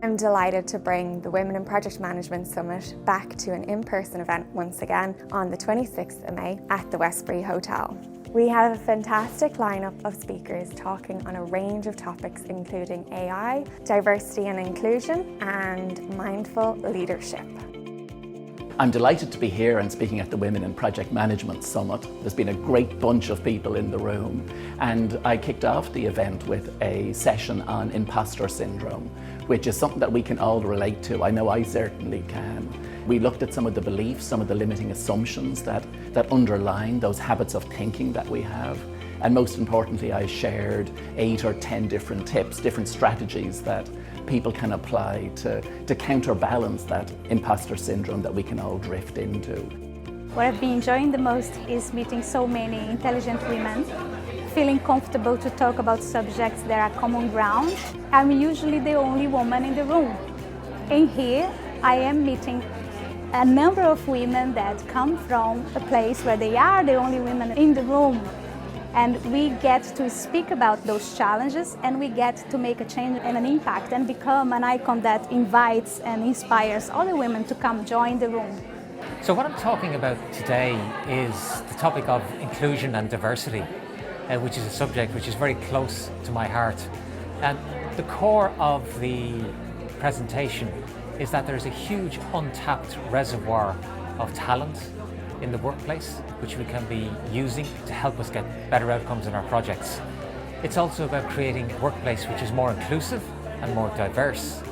I'm delighted to bring the Women in Project Management Summit back to an in-person event once again on the 26th of May at the Westbury Hotel. We have a fantastic lineup of speakers talking on a range of topics including AI, diversity and inclusion, and mindful leadership. I'm delighted to be here and speaking at the Women in Project Management Summit. There's been a great bunch of people in the room, and I kicked off the event with a session on imposter syndrome, which is something that we can all relate to. I know I certainly can. We looked at some of the beliefs, some of the limiting assumptions that underline those habits of thinking that we have. And most importantly, I shared 8 or 10 different tips, different strategies that people can apply to counterbalance that imposter syndrome that we can all drift into. What I've been enjoying the most is meeting so many intelligent women, feeling comfortable to talk about subjects that are common ground. I'm usually the only woman in the room. And here I am meeting a number of women that come from a place where they are the only women in the room. And we get to speak about those challenges, and we get to make a change and an impact and become an icon that invites and inspires other women to come join the room. So what I'm talking about today is the topic of inclusion and diversity, which is a subject which is very close to my heart. And the core of the presentation is that there's a huge untapped reservoir of talent in the workplace, which we can be using to help us get better outcomes in our projects. It's also about creating a workplace which is more inclusive and more diverse,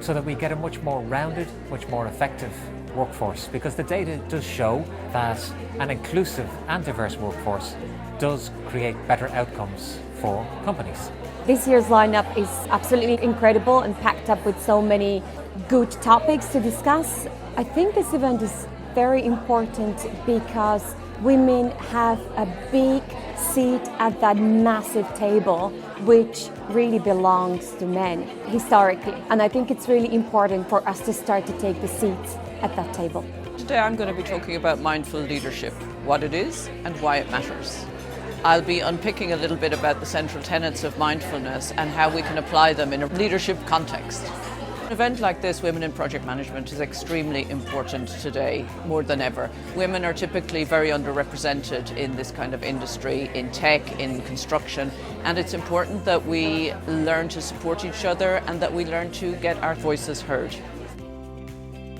so that we get a much more rounded, much more effective workforce, because the data does show that an inclusive and diverse workforce does create better outcomes for companies. This year's lineup is absolutely incredible and packed up with so many good topics to discuss. I think this event is very important because women have a big seat at that massive table, which really belongs to men historically. And I think it's really important for us to start to take the seats at that table. Today I'm going to be talking about mindful leadership, what it is and why it matters. I'll be unpicking a little bit about the central tenets of mindfulness and how we can apply them in a leadership context. An event like this, Women in Project Management, is extremely important today, more than ever. Women are typically very underrepresented in this kind of industry, in tech, in construction, and it's important that we learn to support each other and that we learn to get our voices heard.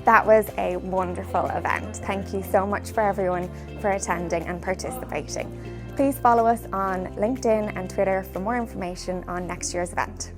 That was a wonderful event. Thank you so much for everyone for attending and participating. Please follow us on LinkedIn and Twitter for more information on next year's event.